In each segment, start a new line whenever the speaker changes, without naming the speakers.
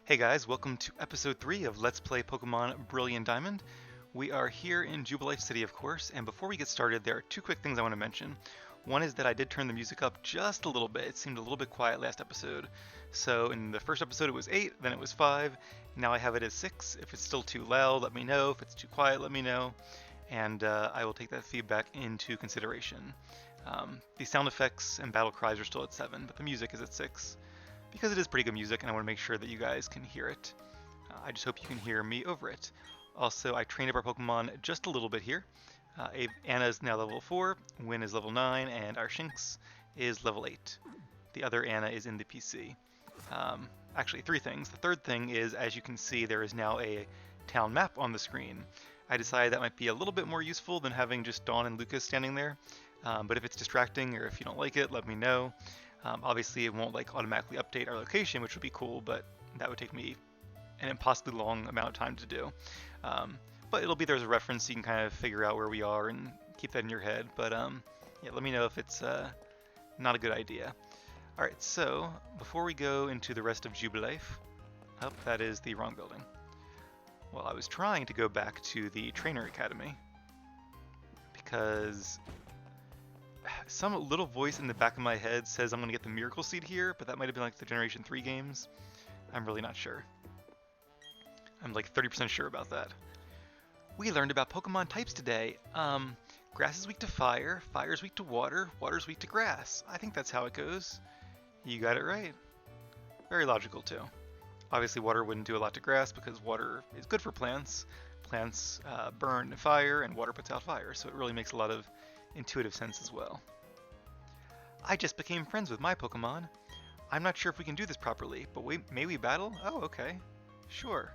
Hey guys, welcome to episode 3 of Let's Play Pokemon Brilliant Diamond. We are here in Jubilife City, of course, and before we get started, there are two quick things I want to mention. One is that I did turn the music up just a little bit. It seemed a little bit quiet last episode. So in the first episode it was 8, then it was 5, now I have it as 6. If it's still too loud, let me know. If it's too quiet, let me know. And I will take that feedback into consideration. The sound effects and battle cries are still at 7, but the music is at 6. Because it is pretty good music and I want to make sure that you guys can hear it. I just hope you can hear me over it. Also, I trained up our Pokemon just a little bit here. Anna is now level 4, Win is level 9, and our Shinx is level 8. The other Anna is in the PC. Actually, 3 things. The third thing is, as you can see, there is now a town map on the screen. I decided that might be a little bit more useful than having just Dawn and Lucas standing there. But if it's distracting or if you don't like it, let me know. Obviously, it won't automatically update our location, which would be cool, but that would take me an impossibly long amount of time to do. But it'll be there as a reference, so you can kind of figure out where we are and keep that in your head. But yeah, let me know if it's not a good idea. Alright, so before we go into the rest of Jubilife, that is the wrong building. Well, I was trying to go back to the Trainer Academy because some little voice in the back of my head says I'm going to get the Miracle Seed here, but that might have been like the Generation 3 games. I'm really not sure. I'm like 30% sure about that. We learned about Pokemon types today. Grass is weak to fire, fire is weak to water, water is weak to grass. I think that's how it goes. You got it right. Very logical too. Obviously water wouldn't do a lot to grass because water is good for plants. Plants burn fire and water puts out fire, so it really makes a lot of intuitive sense as well. I just became friends with my Pokemon. I'm not sure if we can do this properly, but may we battle? Oh, okay. Sure.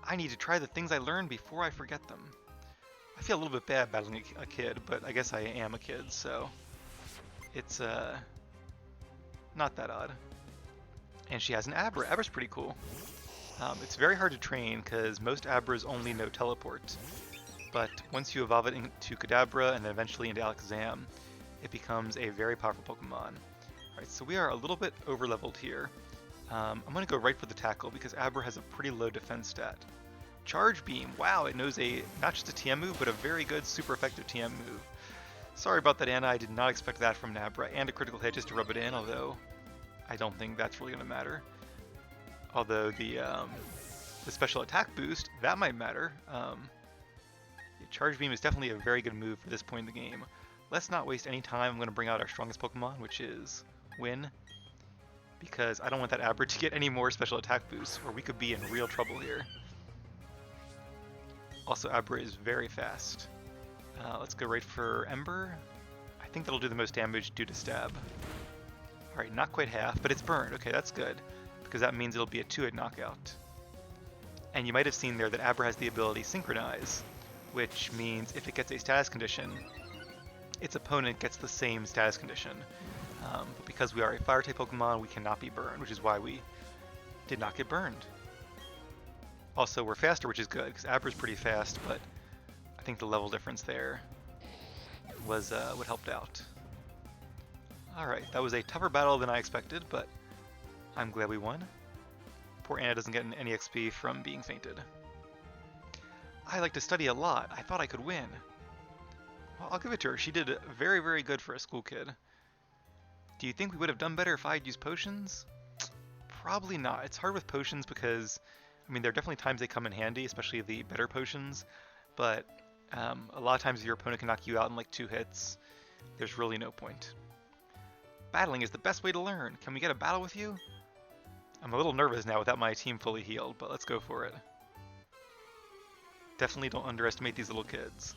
I need to try the things I learned before I forget them. I feel a little bit bad battling a kid, but I guess I am a kid, so it's not that odd. And she has an Abra. Abra's pretty cool. It's very hard to train because most Abras only know teleport. But once you evolve it into Kadabra and then eventually into Alakazam, it becomes a very powerful Pokemon. Alright, so we are a little bit over-leveled here. I'm going to go right for the tackle because Abra has a pretty low defense stat. Charge Beam, wow, it knows not just a TM move, but a very good, super effective TM move. Sorry about that, Anna, I did not expect that from an Abra, and a critical hit just to rub it in, although I don't think that's really going to matter. Although the special attack boost, that might matter. Charge Beam is definitely a very good move for this point in the game. Let's not waste any time. I'm going to bring out our strongest Pokemon, which is Win, because I don't want that Abra to get any more special attack boosts, or we could be in real trouble here. Also, Abra is very fast. Let's go right for Ember. I think that'll do the most damage due to stab. Alright, not quite half, but it's burned. Okay, that's good, because that means it'll be a 2-hit knockout. And you might have seen there that Abra has the ability Synchronize, which means if it gets a status condition, its opponent gets the same status condition. But because we are a Fire-type Pokemon, we cannot be burned, which is why we did not get burned. Also, we're faster, which is good, because Abra's pretty fast, but I think the level difference there was what helped out. Alright, that was a tougher battle than I expected, but I'm glad we won. Poor Anna doesn't get any XP from being fainted. I like to study a lot. I thought I could win. Well, I'll give it to her. She did very, very good for a school kid. Do you think we would have done better if I had used potions? Probably not. It's hard with potions because, I mean, there are definitely times they come in handy, especially the better potions, but a lot of times your opponent can knock you out in like 2 hits. There's really no point. Battling is the best way to learn. Can we get a battle with you? I'm a little nervous now without my team fully healed, but let's go for it. Definitely don't underestimate these little kids.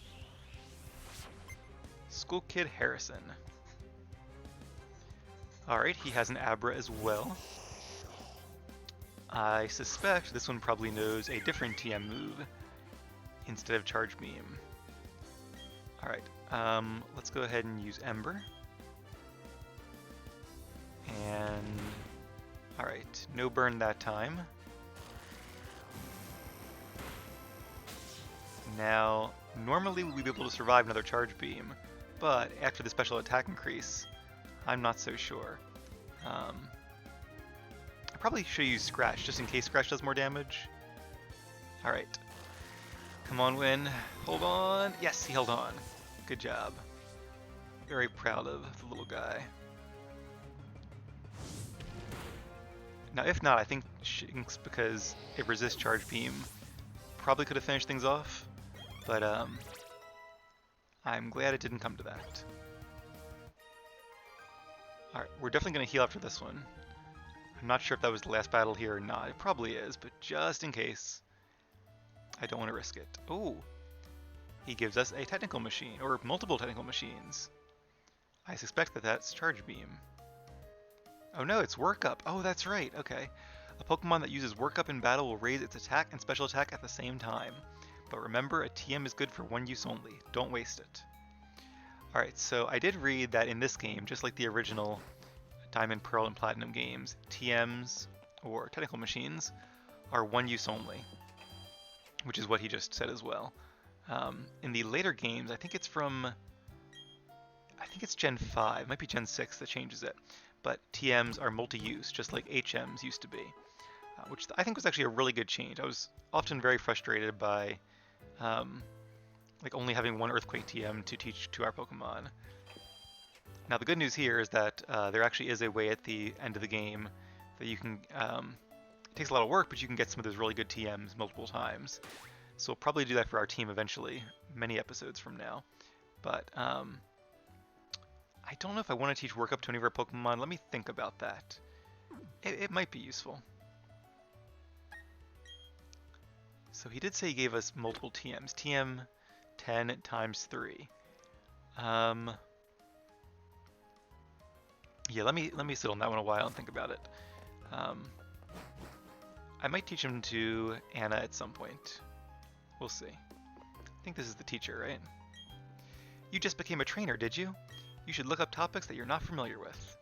School Kid Harrison. Alright, he has an Abra as well. I suspect this one probably knows a different TM move instead of Charge Beam. Alright, let's go ahead and use Ember. And alright, no burn that time. Now, normally we'd be able to survive another Charge Beam, but after the special attack increase, I'm not so sure. probably should use Scratch, just in case Scratch does more damage. Alright. Come on, Win. Hold on. Yes, he held on. Good job. Very proud of the little guy. Now, if not, I think Shinx, because it resists Charge Beam, probably could have finished things off, but I'm glad it didn't come to that. Alright, we're definitely going to heal after this one. I'm not sure if that was the last battle here or not. It probably is, but just in case, I don't want to risk it. Oh, he gives us a technical machine, or multiple technical machines. I suspect that that's Charge Beam. Oh no, it's Work Up. Oh, that's right. Okay. A Pokemon that uses Work Up in battle will raise its attack and special attack at the same time. But remember, a TM is good for one use only. Don't waste it. Alright, so I did read that in this game, just like the original Diamond, Pearl, and Platinum games, TMs, or technical machines, are one use only. Which is what he just said as well. In the later games, I think it's Gen 5, might be Gen 6 that changes it. But TMs are multi-use, just like HMs used to be. Which I think was actually a really good change. I was often very frustrated by like only having one Earthquake TM to teach to our Pokemon. Now the good news here is that there actually is a way at the end of the game that you can, it takes a lot of work, but you can get some of those really good TMs multiple times. So we'll probably do that for our team eventually, many episodes from now. But I don't know if I want to teach Work Up to any of our Pokemon. Let me think about that. It might be useful. So he did say he gave us multiple TMs. TM 10 times 3. Yeah, let me sit on that one a while and think about it. I might teach him to Anna at some point. We'll see. I think this is the teacher, right? You just became a trainer, did you? You should look up topics that you're not familiar with.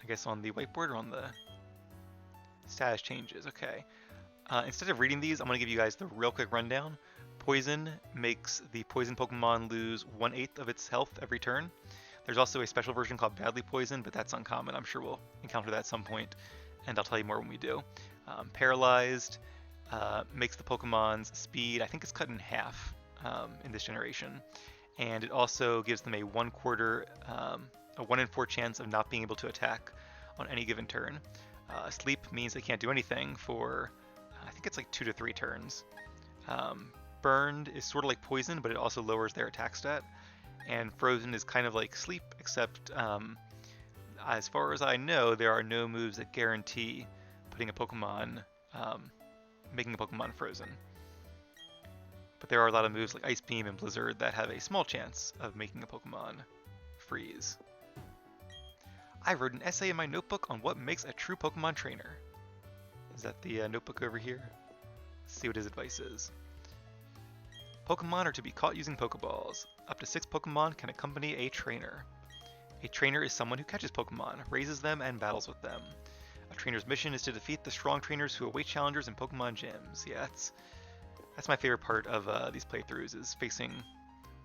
I guess on the whiteboard or on the status changes. Okay. Instead of reading these, I'm going to give you guys the real quick rundown. Poison makes the poison Pokemon lose 1/8 of its health every turn. There's also a special version called Badly Poisoned, but that's uncommon. I'm sure we'll encounter that at some point, and I'll tell you more when we do. Paralyzed makes the Pokemon's speed, I think it's cut in half in this generation. And it also gives them a 1/4, a 1 in 4 chance of not being able to attack on any given turn. Sleep means they can't do anything for, I think it's like 2 to 3 turns. Burned is sort of like poison, but it also lowers their attack stat. And frozen is kind of like sleep, except as far as I know, there are no moves that guarantee putting a Pokemon, making a Pokemon frozen. But there are a lot of moves like Ice Beam and Blizzard that have a small chance of making a Pokemon freeze. I wrote an essay in my notebook on what makes a true Pokemon trainer. Is that the notebook over here? Let's see what his advice is. Pokemon are to be caught using Pokeballs. Up to 6 Pokemon can accompany a trainer. A trainer is someone who catches Pokemon, raises them, and battles with them. A trainer's mission is to defeat the strong trainers who await challengers in Pokemon gyms. Yeah, that's my favorite part of these playthroughs, is facing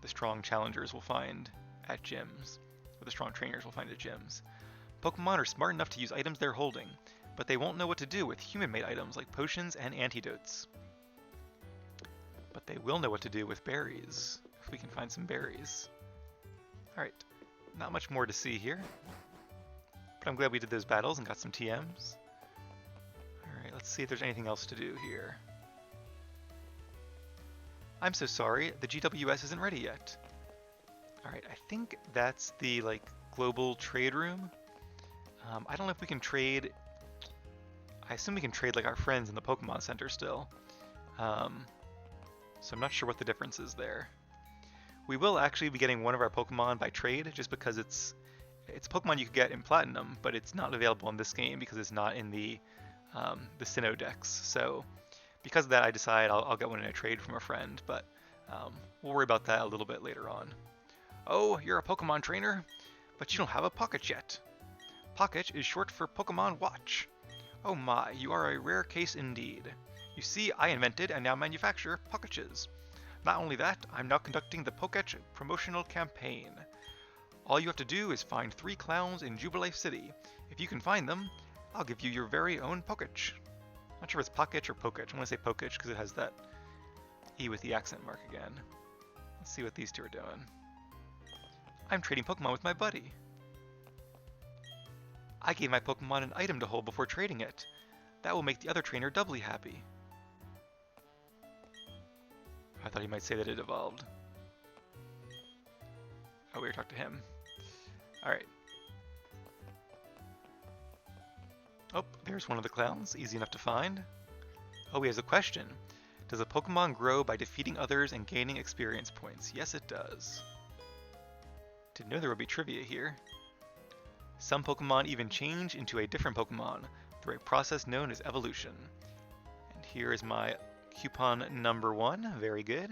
the strong challengers we'll find at gyms, or the strong trainers we'll find at gyms. Pokemon are smart enough to use items they're holding, but they won't know what to do with human-made items like potions and antidotes. But they will know what to do with berries, if we can find some berries. Alright, not much more to see here, but I'm glad we did those battles and got some TMs. Alright, let's see if there's anything else to do here. I'm so sorry, the GWS isn't ready yet. Alright, I think that's the, like, global trade room. I don't know if we can trade... I assume we can trade, like, our friends in the Pokemon Center still. So I'm not sure what the difference is there. We will actually be getting one of our Pokemon by trade, just because it's a Pokemon you could get in Platinum, but it's not available in this game because it's not in the Sinnoh decks. So because of that, I decide I'll get one in a trade from a friend, but we'll worry about that a little bit later on. Oh, you're a Pokemon trainer? But you don't have a Pocket yet. Pocket is short for Pokemon Watch. Oh my, you are a rare case indeed. You see, I invented and now manufacture Pocketches. Not only that, I'm now conducting the Poketch promotional campaign. All you have to do is find 3 clowns in Jubilife City. If you can find them, I'll give you your very own Pokich. Not sure if it's Pockich or Pokich. I'm going to say Pokich because it has that E with the accent mark again. Let's see what these two are doing. I'm trading Pokemon with my buddy. I gave my Pokemon an item to hold before trading it. That will make the other trainer doubly happy. I thought he might say that it evolved. Oh, we were talking to him. Alright. Oh, there's one of the clowns. Easy enough to find. Oh, he has a question. Does a Pokemon grow by defeating others and gaining experience points? Yes, it does. Didn't know there would be trivia here. Some Pokemon even change into a different Pokemon through a process known as evolution. And here is my coupon number 1. Very good.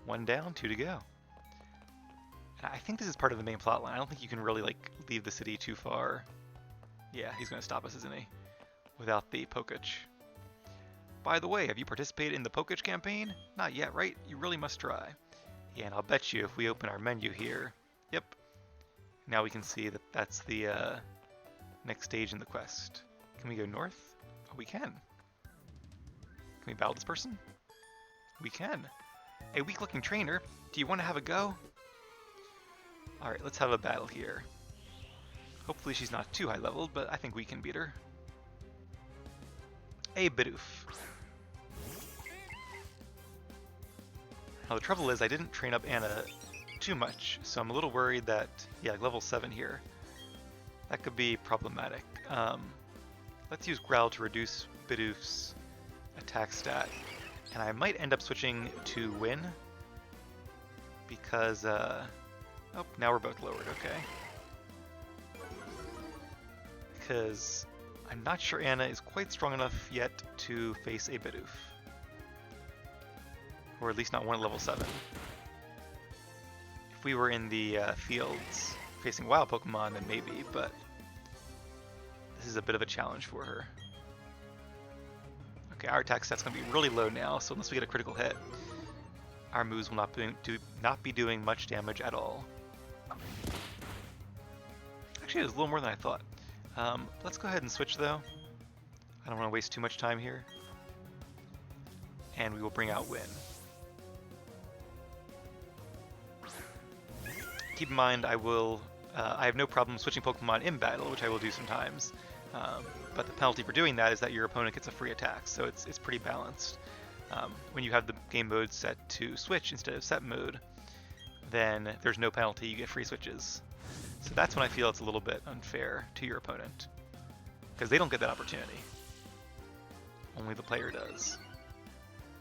1 down, 2 to go. And I think this is part of the main plot line. I don't think you can really leave the city too far. Yeah, he's going to stop us, isn't he? Without the Pokich. By the way, have you participated in the Pokich campaign? Not yet, right? You really must try. Yeah, and I'll bet you if we open our menu here, yep, now we can see that that's the next stage in the quest. Can we go north? Oh, we can. Can we battle this person? We can. A weak-looking trainer. Do you want to have a go? Alright, let's have a battle here. Hopefully she's not too high-leveled, but I think we can beat her. A Bidoof. Now the trouble is I didn't train up Anna too much, so I'm a little worried that, yeah, level 7 here, that could be problematic. Let's use Growl to reduce Bidoof's attack stat, and I might end up switching to Win, because, oh, now we're both lowered, okay. Because I'm not sure Anna is quite strong enough yet to face a Bidoof. Or at least not one at level 7. If we were in the fields facing wild Pokemon, then maybe, but this is a bit of a challenge for her. Okay, our attack stat's going to be really low now, so unless we get a critical hit, our moves will not be doing much damage at all. Actually, it was a little more than I thought. Let's go ahead and switch, though. I don't want to waste too much time here. And we will bring out Win. Keep in mind, I have no problem switching Pokemon in battle, which I will do sometimes. But the penalty for doing that is that your opponent gets a free attack, so it's pretty balanced. When you have the game mode set to switch instead of set mode, then there's no penalty, you get free switches. So that's when I feel it's a little bit unfair to your opponent, because they don't get that opportunity. Only the player does.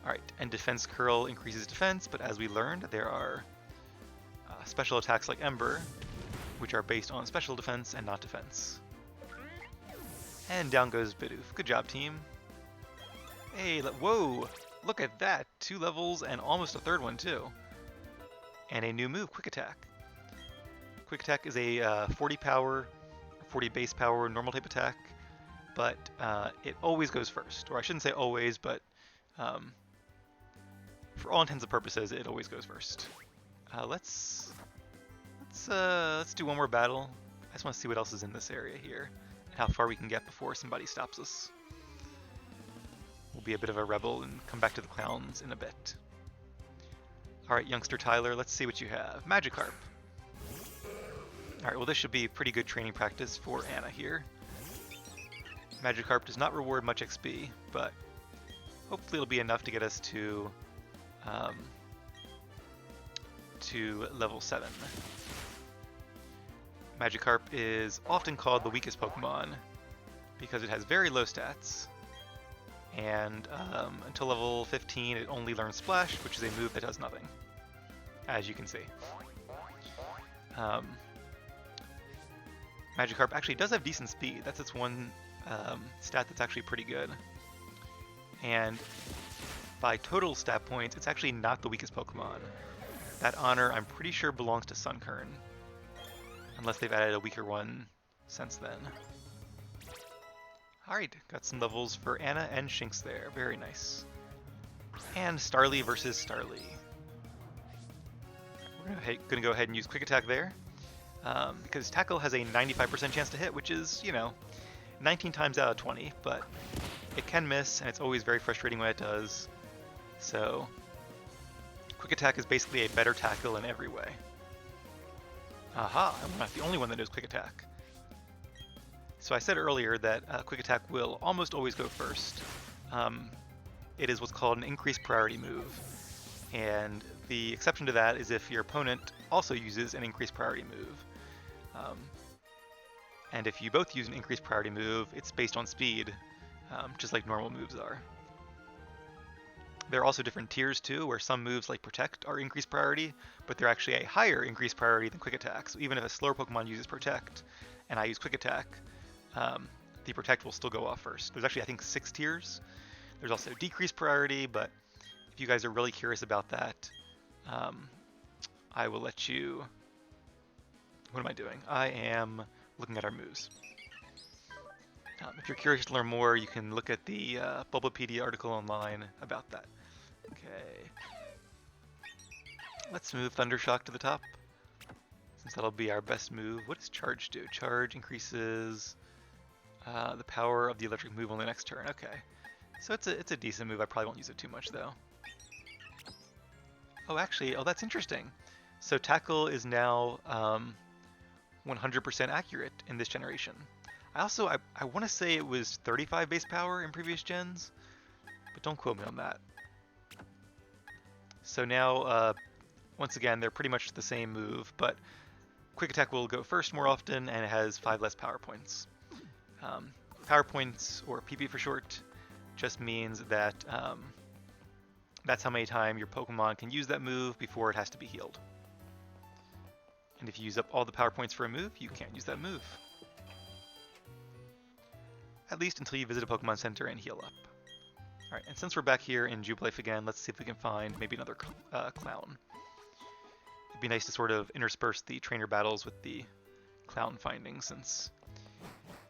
Alright, and Defense Curl increases defense, but as we learned, there are special attacks like Ember, which are based on special defense and not defense. And down goes Bidoof. Good job, team. Hey, whoa! Look at that! 2 levels and almost a 3rd one, too. And a new move, Quick Attack. Quick Attack is a 40 power, 40 base power normal type attack, but it always goes first. Or I shouldn't say always, but for all intents and purposes, it always goes first. Let's do one more battle. I just want to see what else is in this area here, and how far we can get before somebody stops us. We'll be a bit of a rebel and come back to the clowns in a bit. Alright, youngster Tyler, let's see what you have. Magikarp. Alright, well this should be pretty good training practice for Anna here. Magikarp does not reward much XP, but hopefully it'll be enough to get us to level 7. Magikarp is often called the weakest Pokemon because it has very low stats, and until level 15 it only learns Splash, which is a move that does nothing, as you can see. Magikarp actually does have decent speed. That's its one stat that's actually pretty good. And by total stat points, it's actually not the weakest Pokemon. That honor, I'm pretty sure, belongs to Sunkern, unless they've added a weaker one since then. Alright, got some levels for Anna and Shinx there. Very nice. And Starly versus Starly. We're gonna go ahead and use Quick Attack there, because Tackle has a 95% chance to hit, which is, you know, 19 times out of 20, but it can miss, and it's always very frustrating when it does. So, Quick Attack is basically a better tackle in every way. Aha, I'm not the only one that knows Quick Attack. So I said earlier that Quick Attack will almost always go first. It is what's called an increased priority move. And the exception to that is if your opponent also uses an increased priority move. And if you both use an increased priority move, it's based on speed, just like normal moves are. There are also different tiers too, where some moves like Protect are increased priority, but they're actually a higher increased priority than Quick Attack. So even if a slower Pokemon uses Protect, and I use Quick Attack, the Protect will still go off first. There's actually, I think, 6 tiers. There's also decreased priority, but if you guys are really curious about that, I will let you... What am I doing? I am looking at our moves. If you're curious to learn more, you can look at the Bulbapedia article online about that. Okay. Let's move Thundershock to the top, since that'll be our best move. What does Charge do? Charge increases the power of the electric move on the next turn. Okay. So it's a decent move. I probably won't use it too much, though. Oh, actually, that's interesting. So Tackle is now 100% accurate in this generation. I want to say it was 35 base power in previous gens, but don't quote me on that. So now, once again, they're pretty much the same move, but Quick Attack will go first more often, and it has 5 less power points. Power points, or PP for short, just means that that's how many times your Pokemon can use that move before it has to be healed. And if you use up all the power points for a move, you can't use that move. At least until you visit a Pokemon Center and heal up. Alright, and since we're back here in Jubilife again, let's see if we can find maybe another clown. It'd be nice to sort of intersperse the trainer battles with the clown findings, since,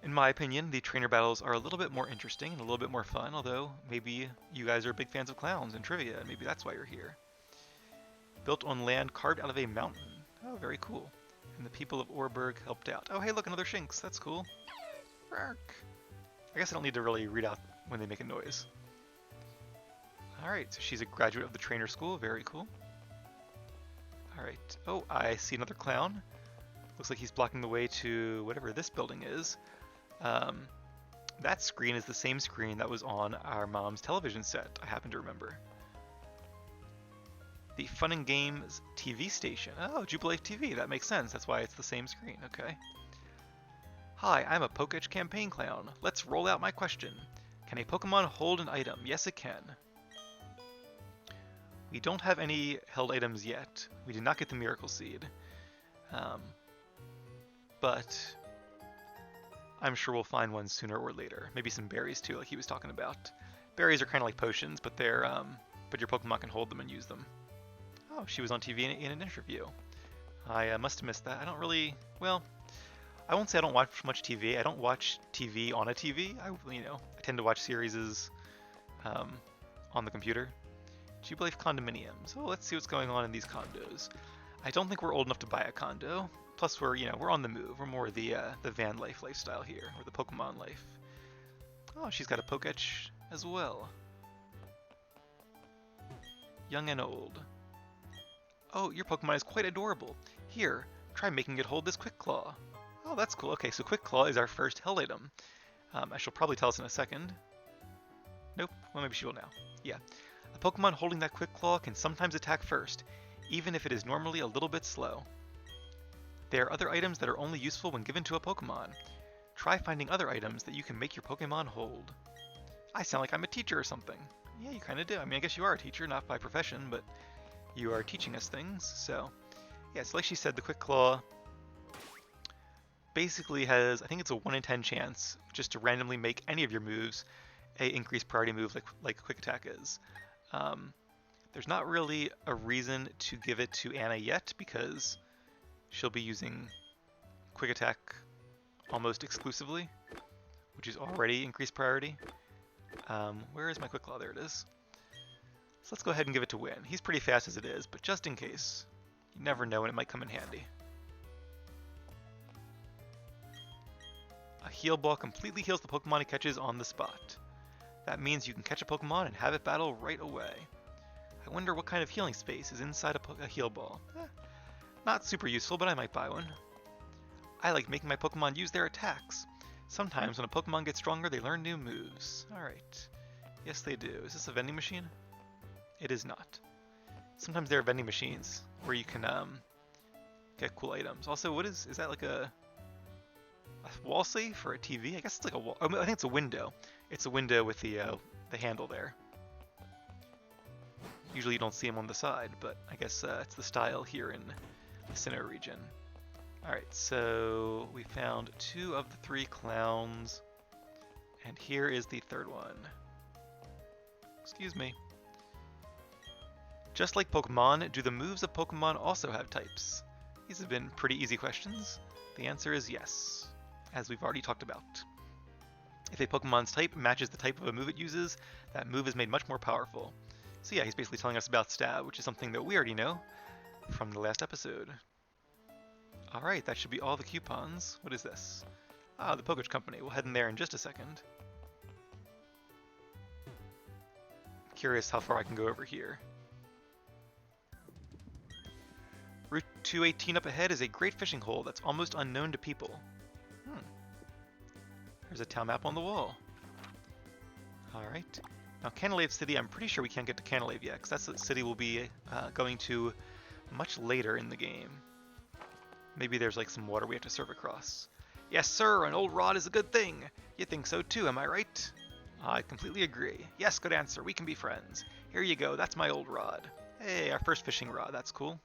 in my opinion, the trainer battles are a little bit more interesting and a little bit more fun, although maybe you guys are big fans of clowns and trivia, and maybe that's why you're here. Built on land carved out of a mountain. Oh, very cool. And the people of Orberg helped out. Oh, hey, look, another Shinx. That's cool. Ark. I guess I don't need to really read out when they make a noise. Alright, so she's a graduate of the trainer school. Very cool. Alright. Oh, I see another clown. Looks like he's blocking the way to whatever this building is. That screen is the same screen that was on our mom's television set, I happen to remember. The Fun and Games TV station. Oh, Jubilife TV. That makes sense. That's why it's the same screen. Okay. Hi, I'm a Pokémon campaign clown. Let's roll out my question. Can a Pokemon hold an item? Yes, it can. We don't have any held items yet. We did not get the Miracle Seed. But I'm sure we'll find one sooner or later. Maybe some berries too, like he was talking about. Berries are kind of like potions, but they're but your Pokemon can hold them and use them. Oh, she was on TV in an interview. I must have missed that. I don't really, well, I won't say I don't watch much TV. I don't watch TV on a TV. I tend to watch series on the computer. Jubilife condominiums. Oh, let's see what's going on in these condos. I don't think we're old enough to buy a condo. Plus, we're on the move. We're more the van life lifestyle here, or the Pokemon life. Oh, she's got a Pokétch as well. Young and old. Oh, your Pokemon is quite adorable. Here, try making it hold this Quick Claw. Oh, that's cool. Okay, so Quick Claw is our first held item. She'll probably tell us in a second. Nope. Well, maybe she will now. Yeah. A Pokemon holding that Quick Claw can sometimes attack first, even if it is normally a little bit slow. There are other items that are only useful when given to a Pokemon. Try finding other items that you can make your Pokemon hold. I sound like I'm a teacher or something. Yeah, you kind of do. I mean, I guess you are a teacher, not by profession, but you are teaching us things, so... Yeah, so like she said, the Quick Claw basically has, I think it's a 1 in 10 chance just to randomly make any of your moves a increased priority move like Quick Attack is. There's not really a reason to give it to Anna yet because she'll be using Quick Attack almost exclusively, which is already increased priority. Where is my Quick Claw? There it is. So let's go ahead and give it to Win. He's pretty fast as it is, but just in case, you never know when it might come in handy. A heal ball completely heals the Pokemon it catches on the spot. That means you can catch a Pokemon and have it battle right away. I wonder what kind of healing space is inside a heal ball. Not super useful, but I might buy one. I like making my Pokemon use their attacks. Sometimes when a Pokemon gets stronger, they learn new moves. Alright. Yes, they do. Is this a vending machine? It is not. Sometimes there are vending machines where you can get cool items. Also, what is that like a wall safe or a TV? I guess it's like a wall. I think it's a window. It's a window with the handle there. Usually you don't see them on the side, but I guess it's the style here in the Sinnoh region. Alright, so we found 2 of the 3 clowns, and here is the 3rd one. Excuse me. Just like Pokemon, do the moves of Pokemon also have types? These have been pretty easy questions. The answer is yes, as we've already talked about. If a Pokemon's type matches the type of a move it uses, that move is made much more powerful. So yeah, he's basically telling us about Stab, which is something that we already know from the last episode. Alright, that should be all the coupons. What is this? Ah, the Pokemon Company. We'll head in there in just a second. Curious how far I can go over here. Route 218 up ahead is a great fishing hole that's almost unknown to people. There's a town map on the wall. Alright. Now, Canalave City, I'm pretty sure we can't get to Canalave yet, because that's the city we'll be going to much later in the game. Maybe there's like some water we have to serve across. Yes, sir, an old rod is a good thing. You think so too, am I right? I completely agree. Yes, good answer. We can be friends. Here you go. That's my old rod. Hey, our first fishing rod. That's cool.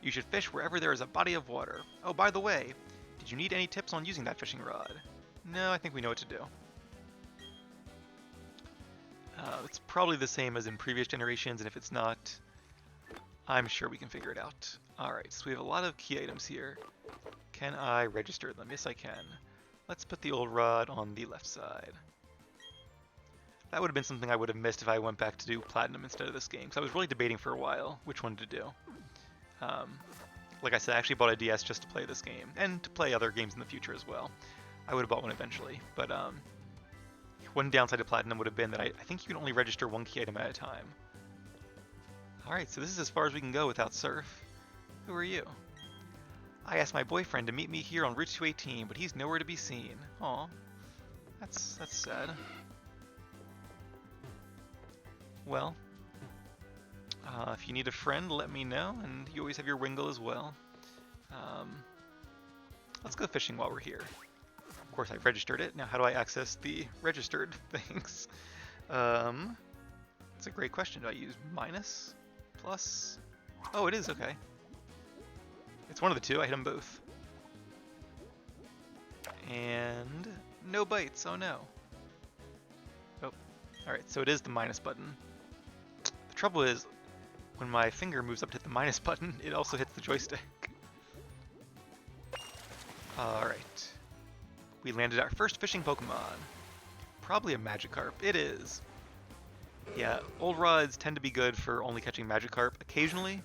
You should fish wherever there is a body of water. Oh, by the way, did you need any tips on using that fishing rod? No, I think we know what to do. It's probably the same as in previous generations, and if it's not, I'm sure we can figure it out. Alright, so we have a lot of key items here. Can I register them? Yes, I can. Let's put the old rod on the left side. That would have been something I would have missed if I went back to do Platinum instead of this game, because I was really debating for a while which one to do. Like I said, I actually bought a DS just to play this game, and to play other games in the future as well. I would have bought one eventually, but one downside to Platinum would have been that I think you can only register one key item at a time. Alright, so this is as far as we can go without Surf. Who are you? I asked my boyfriend to meet me here on Route 218, but he's nowhere to be seen. Aw, that's sad. Well, if you need a friend, let me know, and you always have your Wingull as well. Let's go fishing while we're here. Of course, I've registered it. Now, how do I access the registered things? That's a great question. Do I use minus? Plus? Oh, it is, okay. It's one of the two. I hit them both. And no bites. Oh, no. Oh, alright, so it is the minus button. The trouble is, when my finger moves up to hit the minus button, it also hits the joystick. Alright. We landed our first fishing Pokemon. Probably a Magikarp. It is. Yeah, old rods tend to be good for only catching Magikarp occasionally.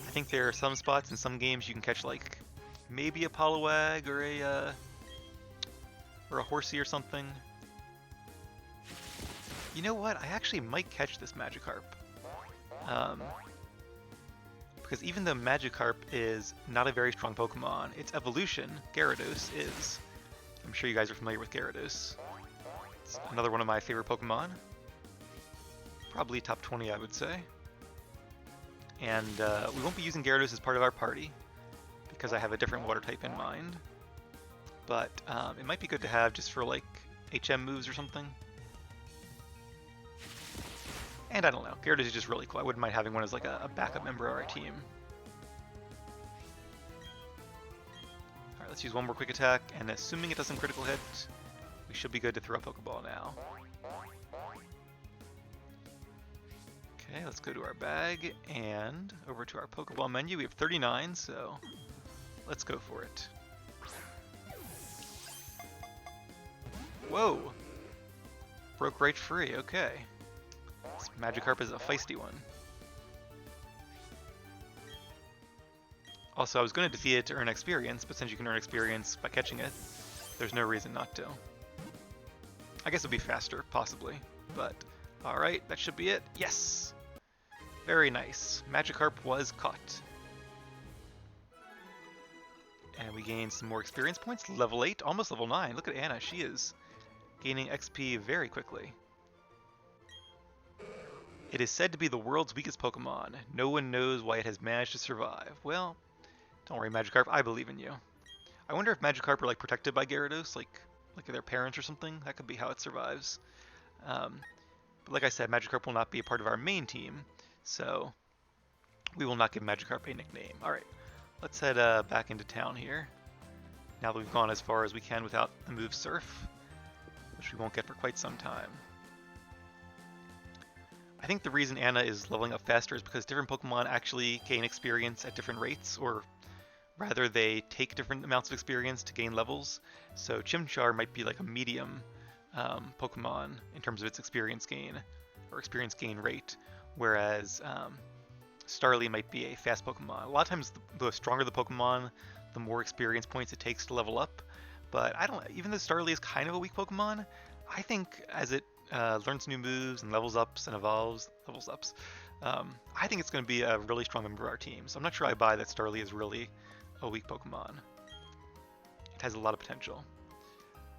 I think there are some spots in some games you can catch like maybe a Poliwag or a Horsey or something. You know what? I actually might catch this Magikarp. Because even though Magikarp is not a very strong Pokemon, its evolution, Gyarados, is. I'm sure you guys are familiar with Gyarados. It's another one of my favorite Pokemon. Probably top 20, I would say. And we won't be using Gyarados as part of our party, because I have a different water type in mind. But it might be good to have just for like HM moves or something. And I don't know, Gyarados is just really cool. I wouldn't mind having one as like a backup member of our team. Alright, let's use one more quick attack, and assuming it doesn't critical hit, we should be good to throw a Pokeball now. Okay, let's go to our bag, and over to our Pokeball menu. We have 39, so let's go for it. Whoa! Broke right free, okay. This Magikarp is a feisty one. Also, I was going to defeat it to earn experience, but since you can earn experience by catching it, there's no reason not to. I guess it'll be faster, possibly, but alright, that should be it. Yes! Very nice. Magikarp was caught. And we gained some more experience points. Level 8, almost level 9. Look at Anna, she is gaining XP very quickly. It is said to be the world's weakest Pokemon. No one knows why it has managed to survive. Well, don't worry, Magikarp, I believe in you. I wonder if Magikarp are like protected by Gyarados, like their parents or something. That could be how it survives. But like I said, Magikarp will not be a part of our main team, so we will not give Magikarp a nickname. Alright, let's head back into town here. Now that we've gone as far as we can without the move Surf, which we won't get for quite some time. I think the reason Anna is leveling up faster is because different Pokemon actually gain experience at different rates, or rather they take different amounts of experience to gain levels. So Chimchar might be like a medium Pokemon in terms of its experience gain, or experience gain rate, whereas Starly might be a fast Pokemon. A lot of times the stronger the Pokemon, the more experience points it takes to level up. But I don't, even though Starly is kind of a weak Pokemon, I think as it learns new moves and levels ups and evolves, I think it's going to be a really strong member of our team. So I'm not sure I buy that Starly is really a weak Pokemon. It has a lot of potential.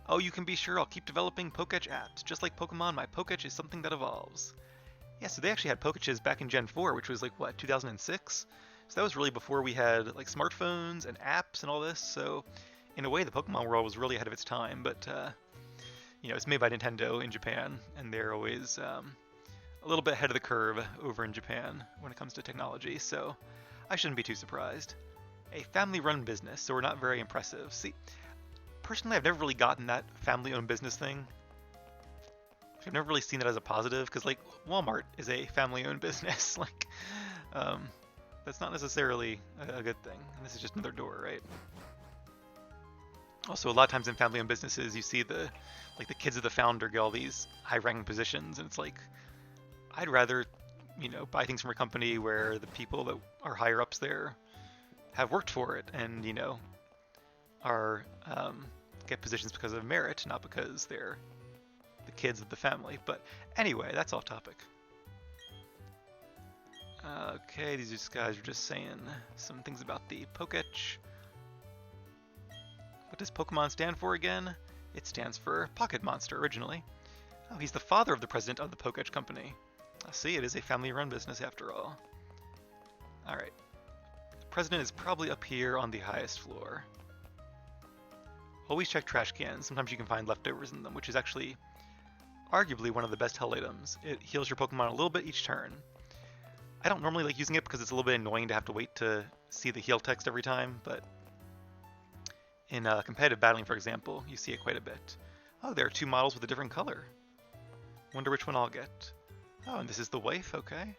Oh, you can be sure I'll keep developing Pokétch apps. Just like Pokemon, my Pokétch is something that evolves. Yeah, so they actually had Pokétches back in Gen 4, which was like, what, 2006? So that was really before we had like smartphones and apps and all this. So in a way, the Pokemon world was really ahead of its time, but you know, it's made by Nintendo in Japan, and they're always a little bit ahead of the curve over in Japan when it comes to technology, so I shouldn't be too surprised. A family-run business, so we're not very impressive. See, personally, I've never really gotten that family-owned business thing. I've never really seen that as a positive, because, like, Walmart is a family-owned business. Like, that's not necessarily a good thing. And this is just another door, right? Also, a lot of times in family-owned businesses, you see the kids of the founder get all these high-ranking positions, and it's like, I'd rather, you know, buy things from a company where the people that are higher ups there have worked for it, and you know, are get positions because of merit, not because they're the kids of the family. But anyway, that's off topic. Okay, these guys are just saying some things about the Pokétch. What does Pokemon stand for again? It stands for Pocket Monster originally. Oh, he's the father of the president of the Pokétch company. See, it is a family-run business after all. Alright. The president is probably up here on the highest floor. Always check trash cans. Sometimes you can find leftovers in them, which is actually arguably one of the best hell items. It heals your Pokemon a little bit each turn. I don't normally like using it because it's a little bit annoying to have to wait to see the heal text every time, but in competitive battling, for example, you see it quite a bit. Oh, there are two models with a different color. Wonder which one I'll get. Oh, and this is the wife, okay.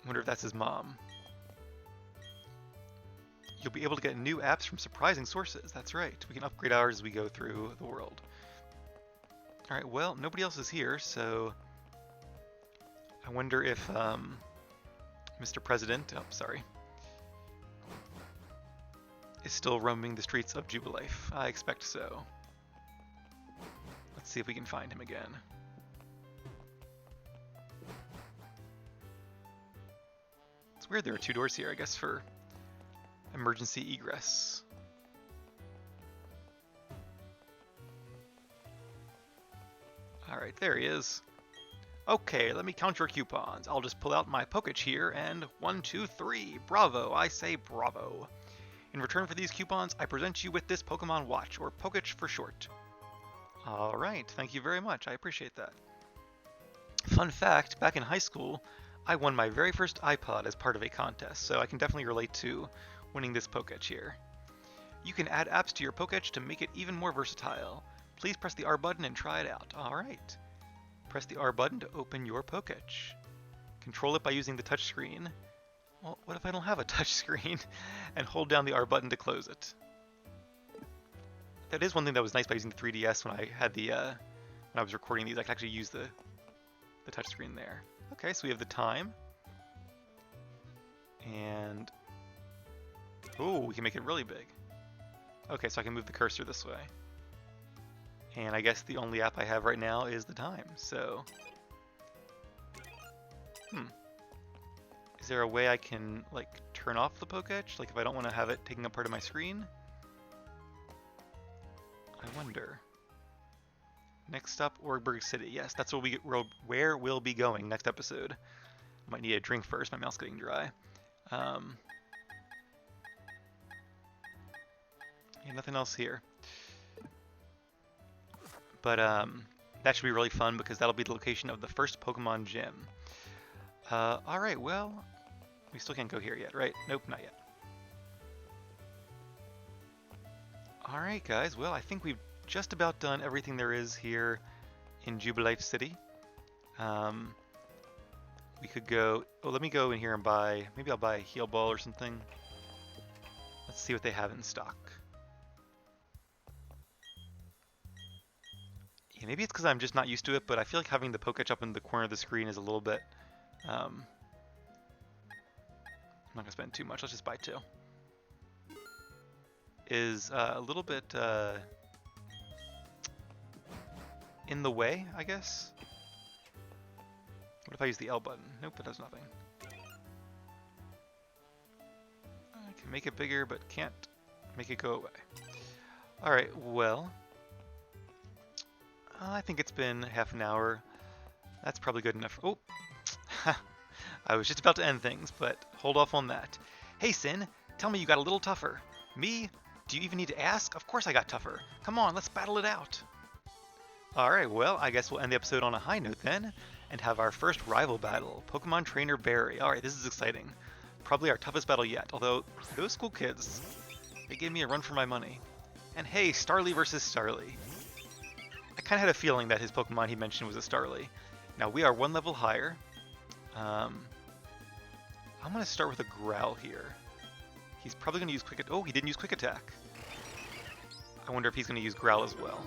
Wonder if that's his mom. You'll be able to get new apps from surprising sources. That's right. We can upgrade ours as we go through the world. Alright, well, nobody else is here, so I wonder if Mr. President, oh, sorry, is still roaming the streets of Jubilife. I expect so. Let's see if we can find him again. It's weird there are two doors here, I guess, for emergency egress. Alright, there he is. Okay, let me count your coupons. I'll just pull out my Pokétch here, and 1, 2, 3. Bravo, I say bravo. In return for these coupons, I present you with this Pokemon Watch, or Pokétch for short. Alright, thank you very much, I appreciate that. Fun fact, back in high school, I won my very first iPod as part of a contest, so I can definitely relate to winning this Pokétch here. You can add apps to your Pokétch to make it even more versatile. Please press the R button and try it out. Alright. Press the R button to open your Pokétch. Control it by using the touch screen. Well, what if I don't have a touch screen? And hold down the R button to close it. That is one thing that was nice by using the 3DS when I had the when I was recording these. I could actually use the touch screen there. Okay, so we have the time. And... ooh, we can make it really big. Okay, so I can move the cursor this way. And I guess the only app I have right now is the time, so... Is there a way I can, like, turn off the Pokétch? Like, if I don't want to have it taking up part of my screen? I wonder. Next stop, Orgberg City. Yes, that's where we'll be going next episode. Might need a drink first, my mouth's getting dry. Yeah, nothing else here. But that should be really fun because that'll be the location of the first Pokemon gym. Alright, well, we still can't go here yet, right? Nope, not yet. Alright guys, well I think we've just about done everything there is here in Jubilife City. We could go, oh let me go in here and buy, maybe I'll buy a heal ball or something. Let's see what they have in stock. Yeah, maybe it's because I'm just not used to it, but I feel like having the Pokétch up in the corner of the screen is a little bit... I'm not going to spend too much, let's just buy 2. Is a little bit in the way, I guess? What if I use the L button? Nope, it does nothing. I can make it bigger, but can't make it go away. Alright, well... I think it's been half an hour. That's probably good enough. Oh! I was just about to end things, but hold off on that. Hey Sin, tell me you got a little tougher. Me? Do you even need to ask? Of course I got tougher. Come on, let's battle it out. Alright, well, I guess we'll end the episode on a high note then, and have our first rival battle, Pokemon Trainer Barry. Alright, this is exciting. Probably our toughest battle yet, although those school kids, they gave me a run for my money. And hey, Starly versus Starly. I kind of had a feeling that his Pokemon he mentioned was a Starly. Now we are 1 level higher. I'm going to start with a Growl here. He's probably going to use Quick Attack. Oh, he didn't use Quick Attack. I wonder if he's going to use Growl as well.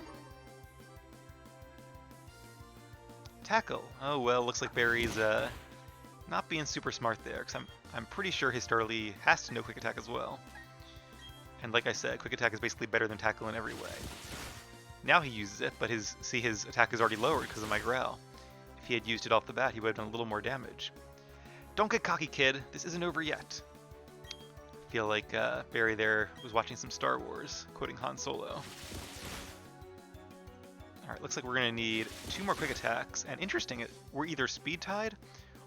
Tackle. Oh well, looks like Barry's not being super smart there, because I'm pretty sure his Starly has to know Quick Attack as well. And like I said, Quick Attack is basically better than Tackle in every way. Now he uses it, but his attack is already lowered because of my Growl. If he had used it off the bat, he would have done a little more damage. Don't get cocky, kid. This isn't over yet. I feel like Barry there was watching some Star Wars, quoting Han Solo. Alright, looks like we're going to need 2 more quick attacks. And interesting, we're either speed tied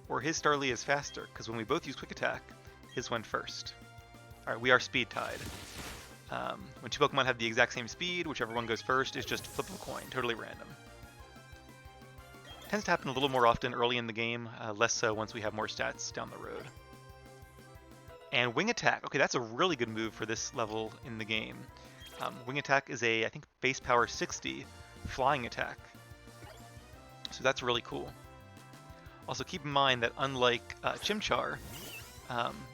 or his Starly is faster, because when we both use quick attack, his went first. Alright, we are speed tied. When 2 Pokemon have the exact same speed, whichever one goes first is just flip of a coin, totally random. Tends to happen a little more often early in the game, less so once we have more stats down the road. And Wing Attack. Okay, that's a really good move for this level in the game. Wing Attack is a, I think, base power 60 flying attack. So that's really cool. Also keep in mind that unlike Chimchar,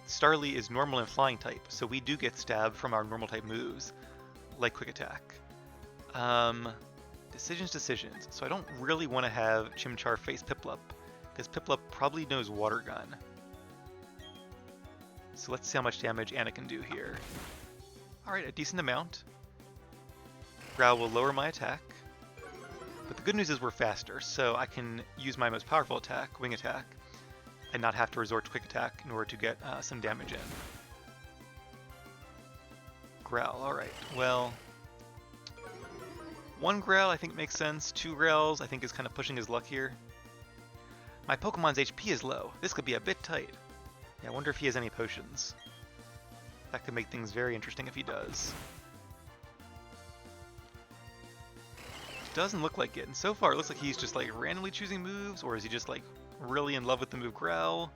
Starly is normal and flying type, so we do get stabbed from our normal type moves, like Quick Attack. Decisions. So I don't really want to have Chimchar face Piplup, because Piplup probably knows Water Gun. So let's see how much damage Anna can do here. Alright, a decent amount. Growl will lower my attack. But the good news is we're faster, so I can use my most powerful attack, Wing Attack, and not have to resort to Quick Attack in order to get some damage in. Growl, alright. Well, 1 Growl I think makes sense. 2 Growls I think is kind of pushing his luck here. My Pokemon's HP is low. This could be a bit tight. Yeah, I wonder if he has any potions. That could make things very interesting if he does. Doesn't look like it, and so far it looks like he's just like randomly choosing moves, or is he just like really in love with the move Growl?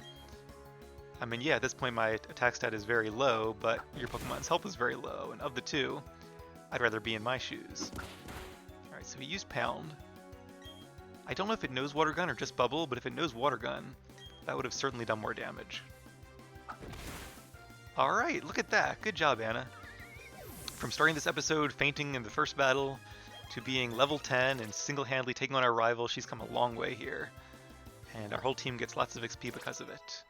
I mean, yeah, at this point my attack stat is very low, but your Pokemon's health is very low, and of the two, I'd rather be in my shoes. Alright, so he used Pound. I don't know if it knows Water Gun or just Bubble, but if it knows Water Gun, that would have certainly done more damage. Alright, look at that. Good job, Anna. From starting this episode fainting in the first battle, to being level 10 and single-handedly taking on our rival, she's come a long way here. And our whole team gets lots of XP because of it.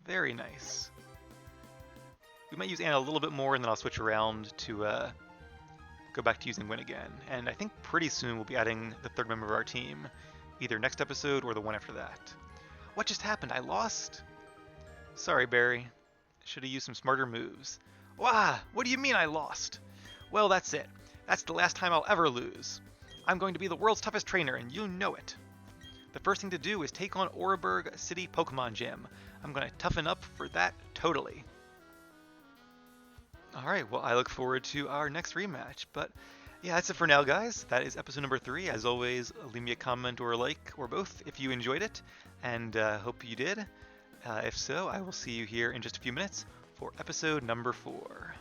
Very nice. we might use Anna a little bit more, and then I'll switch around to go back to using Win again. And I think pretty soon we'll be adding the third member of our team, either next episode or the one after that. What just happened? I lost? Sorry, Barry. Should have used some smarter moves. Wah! What do you mean I lost? Well, that's it. That's the last time I'll ever lose. I'm going to be the world's toughest trainer, and you know it. The first thing to do is take on Oreburgh City Pokemon Gym. I'm going to toughen up for that totally. Alright, well, I look forward to our next rematch. But yeah, that's it for now, guys. That is episode number 3. As always, leave me a comment or a like, or both, if you enjoyed it. And hope you did. If so, I will see you here in just a few minutes for episode number 4.